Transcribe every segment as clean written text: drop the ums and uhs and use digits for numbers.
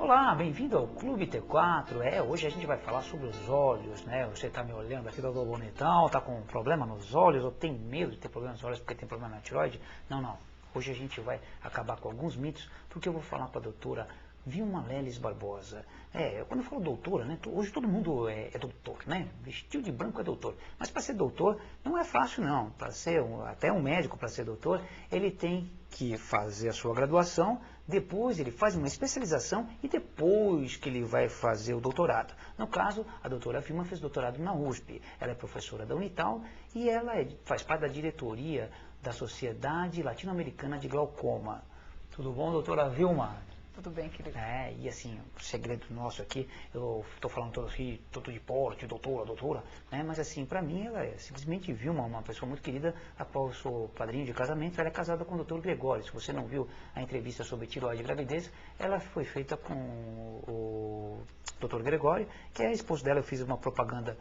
Olá, bem-vindo ao Clube T4. Hoje a gente vai falar sobre os olhos, né? Você tá me olhando aqui, doutor Bonitão, tá com problema nos olhos ou tem medo de ter problema nos olhos porque tem problema na tireoide? Não. Hoje a gente vai acabar com alguns mitos, porque eu vou falar com a doutora Vilma Leles Barbosa. Quando eu falo doutora, né? Hoje todo mundo é doutor, né? Vestiu de branco é doutor. Mas para ser doutor não é fácil não. Para ser até um médico, para ser doutor, ele tem que fazer a sua graduação, depois ele faz uma especialização e depois que ele vai fazer o doutorado. No caso, a doutora Vilma fez doutorado na USP. Ela é professora da Unital e ela faz parte da diretoria da Sociedade Latino-Americana de Glaucoma. Tudo bom, doutora Vilma? Tudo bem, querido. E assim, o segredo nosso aqui, eu estou falando todo aqui, todo de porte, doutora, né? Mas assim, para mim, ela é simplesmente Vilma, uma pessoa muito querida, a qual eu sou padrinho de casamento. Ela é casada com o doutor Gregório. Se você não viu a entrevista sobre tireoide e gravidez, ela foi feita com o doutor Gregório, que é a esposa dela. Eu fiz uma propaganda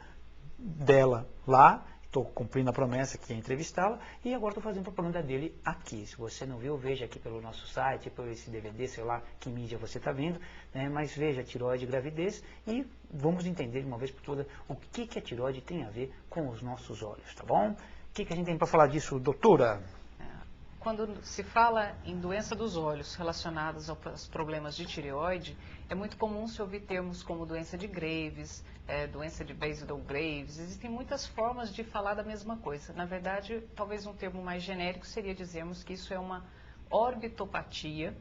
dela lá. Estou cumprindo a promessa que é entrevistá-la e agora estou fazendo propaganda dele aqui. Se você não viu, veja aqui pelo nosso site, por esse DVD, sei lá que mídia você está vendo, né? Mas veja tireoide e gravidez e vamos entender de uma vez por todas o que a tireoide tem a ver com os nossos olhos, tá bom? O que a gente tem para falar disso, doutora? Quando se fala em doença dos olhos relacionadas aos problemas de tireoide, é muito comum se ouvir termos como doença de Graves, doença de Basel-Graves. Existem muitas formas de falar da mesma coisa. Na verdade, talvez um termo mais genérico seria dizermos que isso é uma orbitopatia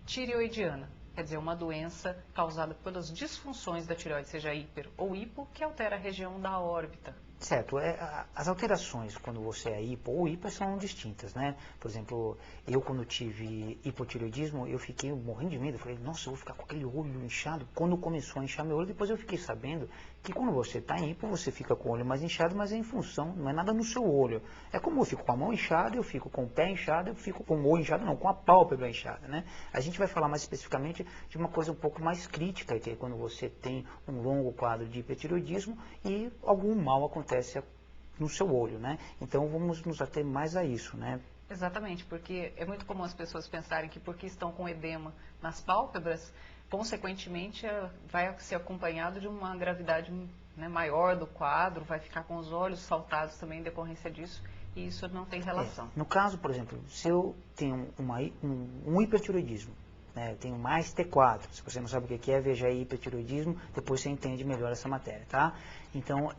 tireoidiana. Quer dizer, uma doença causada pelas disfunções da tireoide, seja hiper ou hipo, que altera a região da órbita. Certo, as alterações quando você é hipo ou hiper são distintas, né? Por exemplo, eu quando tive hipotireoidismo, eu fiquei morrendo de medo, eu falei, nossa, eu vou ficar com aquele olho inchado. Quando começou a inchar meu olho, depois eu fiquei sabendo que quando você está em hipo, você fica com o olho mais inchado, mas é em função, não é nada no seu olho. É como eu fico com a mão inchada, eu fico com o pé inchado, eu fico com o olho inchado, não, com a pálpebra inchada, né? A gente vai falar mais especificamente de uma coisa um pouco mais crítica, que é quando você tem um longo quadro de hipertireoidismo e algum mal acontece no seu olho, né? Então vamos nos ater mais a isso, né? Exatamente, porque é muito comum as pessoas pensarem que porque estão com edema nas pálpebras, consequentemente vai ser acompanhado de uma gravidade, né, maior do quadro, vai ficar com os olhos saltados também em decorrência disso, e isso não tem relação. No caso, por exemplo, se eu tenho um hipertireoidismo, né, eu tenho mais T4, se você não sabe o que é, veja aí hipertireoidismo, depois você entende melhor essa matéria, tá? Então,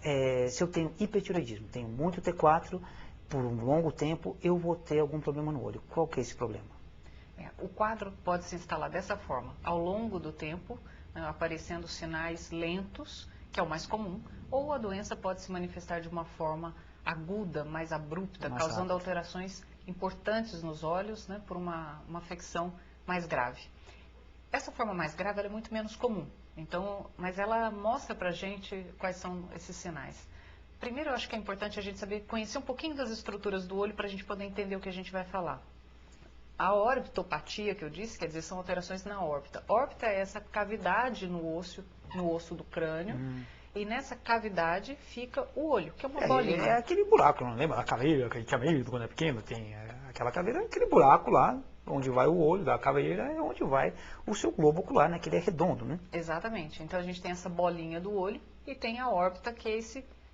se eu tenho hipertireoidismo, tenho muito T4, por um longo tempo, eu vou ter algum problema no olho. Qual que é esse problema? O quadro pode se instalar dessa forma, ao longo do tempo, né, aparecendo sinais lentos, que é o mais comum, ou a doença pode se manifestar de uma forma aguda, mais abrupta, causando alterações importantes nos olhos, né, por uma afecção mais grave. Essa forma mais grave ela é muito menos comum, então, mas ela mostra pra gente quais são esses sinais. Primeiro, eu acho que é importante a gente saber, conhecer um pouquinho das estruturas do olho para a gente poder entender o que a gente vai falar. A orbitopatia que eu disse, quer dizer, são alterações na órbita. Órbita é essa cavidade no osso do crânio, e nessa cavidade fica o olho, que é uma bolinha. É aquele buraco, não lembra? A caveira, que a gente tinha medo quando é pequeno, tem aquela caveira, aquele buraco lá, onde vai o olho da caveira, é onde vai o seu globo ocular, né? Que ele é redondo, né? Exatamente. Então a gente tem essa bolinha do olho e tem a órbita, que é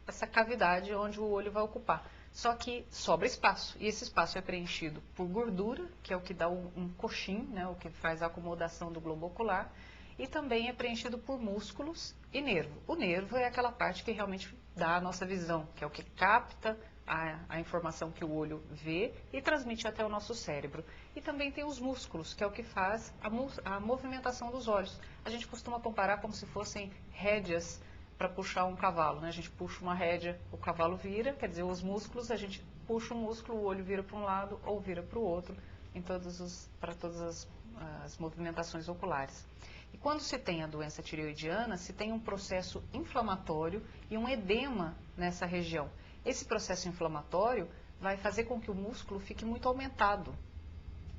essa cavidade onde o olho vai ocupar. Só que sobra espaço, e esse espaço é preenchido por gordura, que é o que dá um coxim, né, o que faz a acomodação do globo ocular, e também é preenchido por músculos e nervo. O nervo é aquela parte que realmente dá a nossa visão, que é o que capta a informação que o olho vê e transmite até o nosso cérebro. E também tem os músculos, que é o que faz a movimentação dos olhos. A gente costuma comparar como se fossem rédeas para puxar um cavalo, né? A gente puxa uma rédea, o cavalo vira, quer dizer, os músculos, a gente puxa o músculo, o olho vira para um lado ou vira para o outro, para todas as movimentações oculares. E quando se tem a doença tireoidiana, se tem um processo inflamatório e um edema nessa região. Esse processo inflamatório vai fazer com que o músculo fique muito aumentado.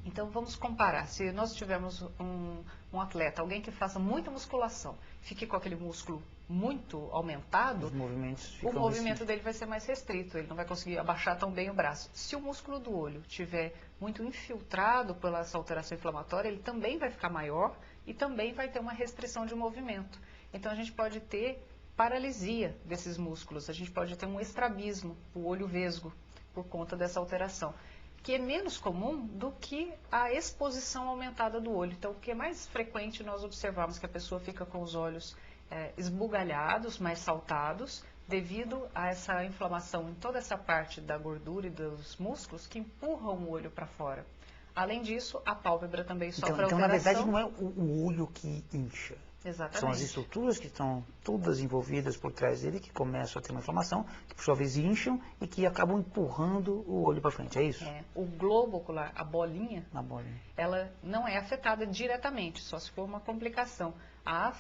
Então vamos comparar, se nós tivermos um atleta, alguém que faça muita musculação, fique com aquele músculo muito aumentado, Os movimentos o ficam movimento dele vai ser mais restrito, ele não vai conseguir abaixar tão bem o braço. Se o músculo do olho tiver muito infiltrado pela essa alteração inflamatória, ele também vai ficar maior e também vai ter uma restrição de movimento. Então a gente pode ter paralisia desses músculos, a gente pode ter um estrabismo, o olho vesgo, por conta dessa alteração, que é menos comum do que a exposição aumentada do olho. Então, o que é mais frequente nós observamos que a pessoa fica com os olhos esbugalhados, mais saltados, devido a essa inflamação em toda essa parte da gordura e dos músculos que empurram o olho para fora. Além disso, a pálpebra também sofre alteração. Então, na verdade, não é o olho que incha. Exatamente. São as estruturas que estão todas envolvidas por trás dele que começam a ter uma inflamação, que por sua vez incham e que acabam empurrando o olho para frente, é isso? O globo ocular, a bolinha, ela não é afetada diretamente, só se for uma complicação. A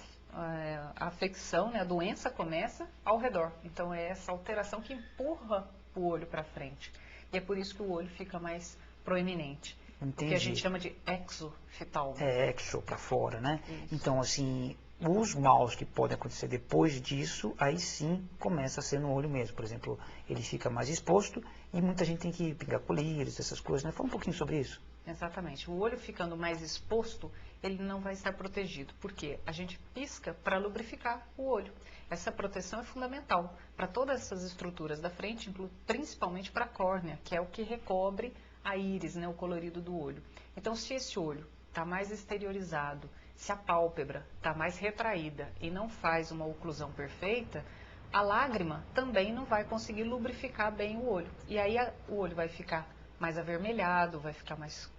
afecção, né, a doença começa ao redor. Então é essa alteração que empurra o olho para frente. E é por isso que o olho fica mais proeminente. Entendi. Que a gente chama de exoftalmo. Exo, para fora, né? Isso. Então, assim, os maus que podem acontecer depois disso, aí sim começa a ser no olho mesmo. Por exemplo, ele fica mais exposto e muita gente tem que pingar colírios, essas coisas, né? Fala um pouquinho sobre isso. Exatamente. O olho ficando mais exposto, ele não vai estar protegido. Por quê? A gente pisca para lubrificar o olho. Essa proteção é fundamental para todas essas estruturas da frente, principalmente para a córnea, que é o que recobre a íris, né, o colorido do olho. Então, se esse olho está mais exteriorizado, se a pálpebra está mais retraída e não faz uma oclusão perfeita, a lágrima também não vai conseguir lubrificar bem o olho. E aí o olho vai ficar mais avermelhado, vai ficar mais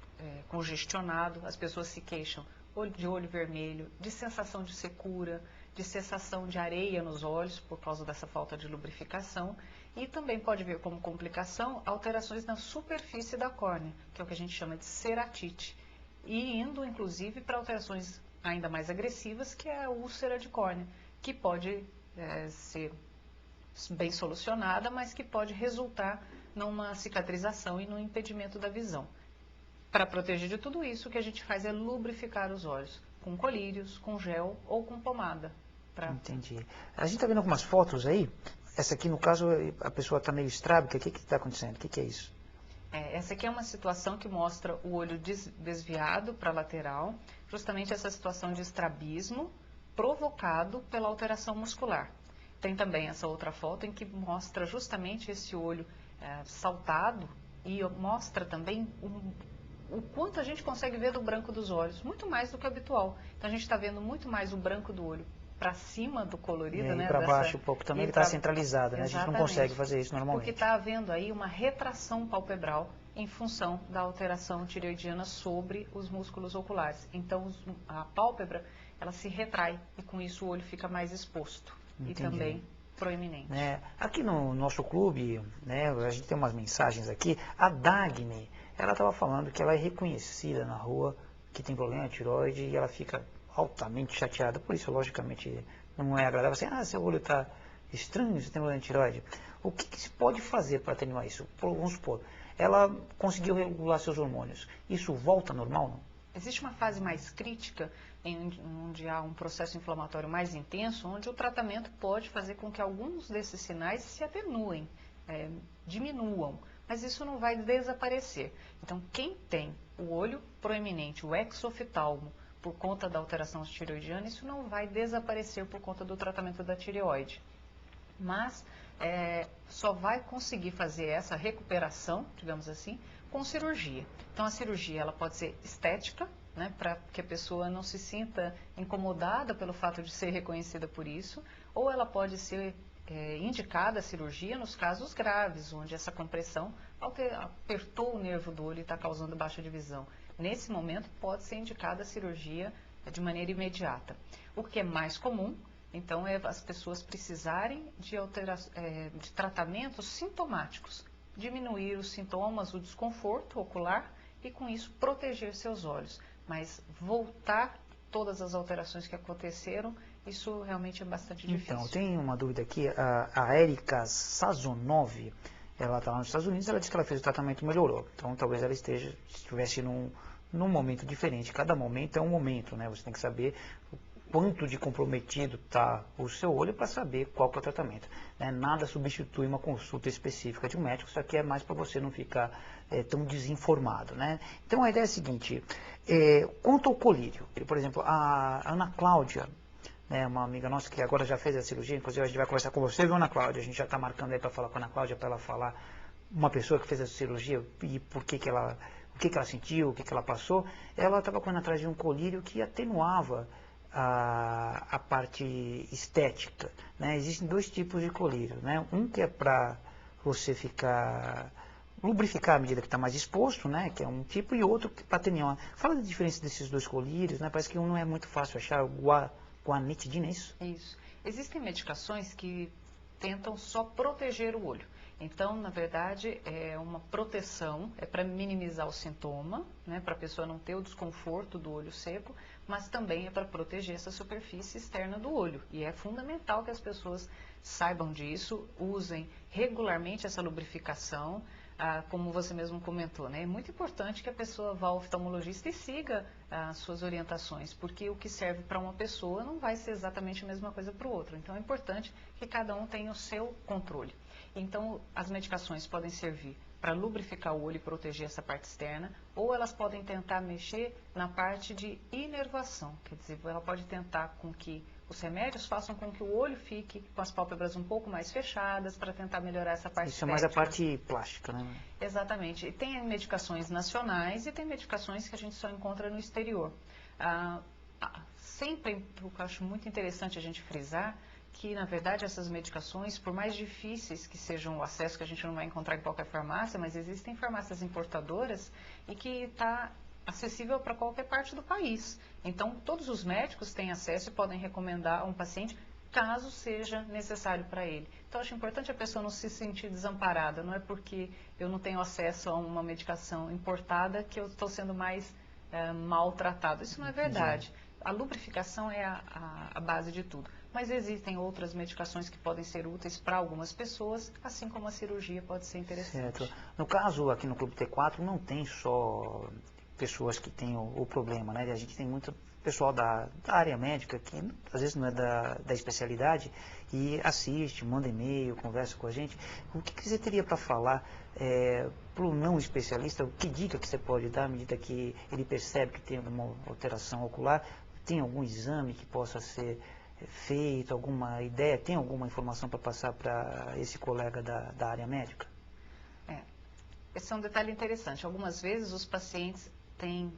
congestionado, as pessoas se queixam de olho vermelho, de sensação de secura, de sensação de areia nos olhos por causa dessa falta de lubrificação. E também pode vir como complicação alterações na superfície da córnea, que é o que a gente chama de ceratite, e indo inclusive para alterações ainda mais agressivas, que é a úlcera de córnea, que pode ser bem solucionada, mas que pode resultar numa cicatrização e no impedimento da visão. Para proteger de tudo isso, o que a gente faz é lubrificar os olhos, com colírios, com gel ou com pomada. Entendi. A gente está vendo algumas fotos aí. Essa aqui, no caso, a pessoa está meio estrábica. O que está acontecendo? O que é isso? Essa aqui é uma situação que mostra o olho desviado para a lateral, justamente essa situação de estrabismo provocado pela alteração muscular. Tem também essa outra foto em que mostra justamente esse olho saltado e mostra também o quanto a gente consegue ver do branco dos olhos, muito mais do que o habitual. Então a gente está vendo muito mais o branco do olho para cima do colorido, né? Para baixo um pouco também, ele está centralizado, né? A gente não consegue fazer isso normalmente. Porque está havendo aí uma retração palpebral em função da alteração tireoidiana sobre os músculos oculares. Então a pálpebra, ela se retrai e com isso o olho fica mais exposto. Entendi. E também proeminente. Aqui no nosso clube, né, a gente tem umas mensagens aqui. A Dagny, ela estava falando que ela é reconhecida na rua, que tem problema de tireoide e ela fica altamente chateada, por isso, logicamente, não é agradável assim, seu olho está estranho, você tem problema de tireoide. O que se pode fazer para atenuar isso? Vamos supor, ela conseguiu regular seus hormônios, isso volta ao normal, não? Existe uma fase mais crítica, onde há um processo inflamatório mais intenso, onde o tratamento pode fazer com que alguns desses sinais se atenuem, diminuam, mas isso não vai desaparecer. Então, quem tem o olho proeminente, o exoftalmo, por conta da alteração tireoidiana, isso não vai desaparecer por conta do tratamento da tireoide. Mas só vai conseguir fazer essa recuperação, digamos assim, com cirurgia. Então a cirurgia ela pode ser estética, né, para que a pessoa não se sinta incomodada pelo fato de ser reconhecida por isso, ou ela pode ser indicada a cirurgia nos casos graves, onde essa compressão apertou o nervo do olho e está causando baixa de visão. Nesse momento, pode ser indicada a cirurgia de maneira imediata. O que é mais comum, então, é as pessoas precisarem de tratamentos sintomáticos, diminuir os sintomas, o desconforto ocular e, com isso, proteger seus olhos. Mas voltar todas as alterações que aconteceram, isso realmente é bastante difícil. Então, tem uma dúvida aqui, a Érica Sazonov, ela está lá nos Estados Unidos, ela disse que ela fez o tratamento e melhorou. Então, talvez ela estivesse num momento diferente. Cada momento é um momento, né? Você tem que saber quanto de comprometido está o seu olho para saber qual que é o tratamento. Né? Nada substitui uma consulta específica de um médico, isso aqui é mais para você não ficar tão desinformado. Né? Então a ideia é a seguinte, quanto ao colírio, por exemplo, a Ana Cláudia, né, uma amiga nossa que agora já fez a cirurgia, inclusive a gente vai conversar com você, viu, Ana Cláudia? A gente já está marcando aí para falar com a Ana Cláudia, para ela falar uma pessoa que fez a cirurgia e por que que ela, o que que ela sentiu, o que que ela passou. Ela estava correndo atrás de um colírio que atenuava a parte estética. Né? Existem dois tipos de colírio. Né? Um que é para você ficar lubrificar à medida que está mais exposto, né? Que é um tipo, e outro para atenuar. Fala da diferença desses dois colírios, né? Parece que um não é muito fácil achar, guanetidina, é isso? Isso. Existem medicações que tentam só proteger o olho. Então, na verdade, é uma proteção, é para minimizar o sintoma, né, para a pessoa não ter o desconforto do olho seco, mas também é para proteger essa superfície externa do olho. E é fundamental que as pessoas saibam disso, usem regularmente essa lubrificação, como você mesmo comentou, né? É muito importante que a pessoa vá ao oftalmologista e siga as suas orientações, porque o que serve para uma pessoa não vai ser exatamente a mesma coisa para o outro. Então, é importante que cada um tenha o seu controle. Então, as medicações podem servir para lubrificar o olho e proteger essa parte externa, ou elas podem tentar mexer na parte de inervação, quer dizer, ela pode tentar com que os remédios façam com que o olho fique com as pálpebras um pouco mais fechadas para tentar melhorar essa parte estética. Isso é mais a parte plástica, né? Exatamente. E tem medicações nacionais e tem medicações que a gente só encontra no exterior. Sempre, o que eu acho muito interessante a gente frisar, que, na verdade, essas medicações, por mais difíceis que sejam o acesso, que a gente não vai encontrar em qualquer farmácia, mas existem farmácias importadoras e que está acessível para qualquer parte do país. Então, todos os médicos têm acesso e podem recomendar a um paciente caso seja necessário para ele. Então, acho importante a pessoa não se sentir desamparada. Não é porque eu não tenho acesso a uma medicação importada que eu estou sendo mais maltratado. Isso não é verdade. A lubrificação é a base de tudo. Mas existem outras medicações que podem ser úteis para algumas pessoas, assim como a cirurgia pode ser interessante. Certo. No caso, aqui no Clube T4, não tem só pessoas que têm o problema, né? A gente tem muito pessoal da área médica, que às vezes não é da especialidade, e assiste, manda e-mail, conversa com a gente. O que você teria para falar para o não especialista? Que dica que você pode dar à medida que ele percebe que tem alguma alteração ocular? Tem algum exame que possa ser feito, alguma ideia, tem alguma informação para passar para esse colega da área médica? Esse é um detalhe interessante. Algumas vezes os pacientes têm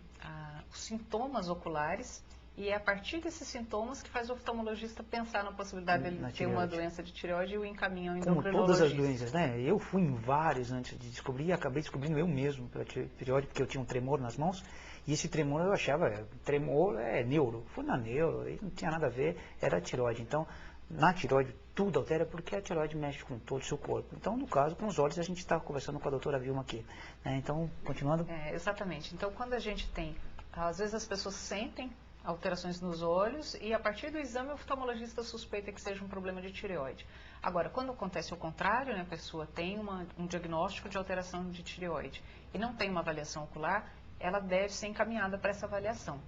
os sintomas oculares e é a partir desses sintomas que faz o oftalmologista pensar na possibilidade dele ter uma doença de tireoide e o encaminhar ao endocrinologista. Como todas as doenças, né? Eu fui em vários antes de descobrir e acabei descobrindo eu mesmo pela tireoide, porque eu tinha um tremor nas mãos. E esse tremor eu achava, tremor é neuro. Fui na neuro e não tinha nada a ver, era tireoide. Então, na tireoide tudo altera porque a tireoide mexe com todo o seu corpo. Então, no caso, com os olhos, a gente está conversando com a doutora Vilma aqui. Né? Então, continuando. Exatamente. Então, quando a gente tem, às vezes as pessoas sentem alterações nos olhos e a partir do exame o oftalmologista suspeita que seja um problema de tireoide. Agora, quando acontece o contrário, né, a pessoa tem um diagnóstico de alteração de tireoide e não tem uma avaliação ocular, ela deve ser encaminhada para essa avaliação.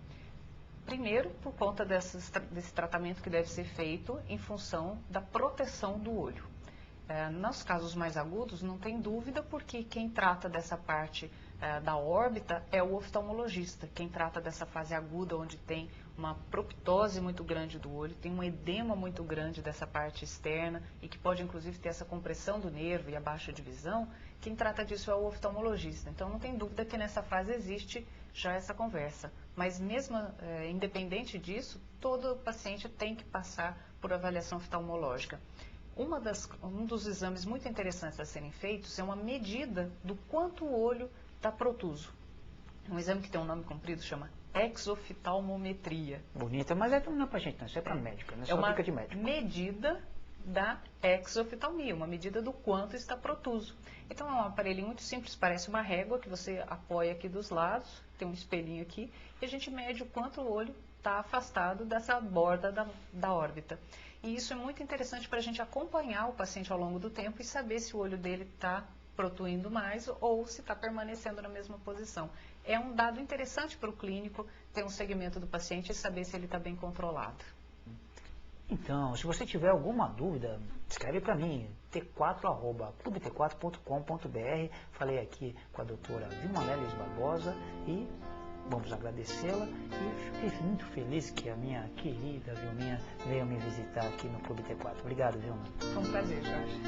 Primeiro, por conta desse tratamento que deve ser feito em função da proteção do olho. Nos casos mais agudos, não tem dúvida, porque quem trata dessa parte da órbita é o oftalmologista. Quem trata dessa fase aguda, onde tem uma proptose muito grande do olho, tem um edema muito grande dessa parte externa e que pode, inclusive, ter essa compressão do nervo e a baixa de visão, quem trata disso é o oftalmologista. Então, não tem dúvida que nessa fase existe já essa conversa. Mas mesmo independente disso, todo paciente tem que passar por avaliação oftalmológica. Um dos exames muito interessantes a serem feitos é uma medida do quanto o olho está protuso. Um exame que tem um nome comprido, chama exoftalmometria. Bonita, mas não é para gente, não, isso é para médica, né? É uma medida da exoftalmia, uma medida do quanto está protuso. Então é um aparelho muito simples, parece uma régua que você apoia aqui dos lados, tem um espelhinho aqui, e a gente mede o quanto o olho está afastado dessa borda da órbita. E isso é muito interessante para a gente acompanhar o paciente ao longo do tempo e saber se o olho dele está protuindo mais ou se está permanecendo na mesma posição. É um dado interessante para o clínico ter um segmento do paciente e saber se ele está bem controlado. Então, se você tiver alguma dúvida, escreve para mim, t4@clubet4.com.br. Falei aqui com a doutora Vilma Leles Barbosa e vamos agradecê-la e fiquei muito feliz que a minha querida Vilminha veio me visitar aqui no Clube T4. Obrigado, Vilma. Foi um prazer, Jorge.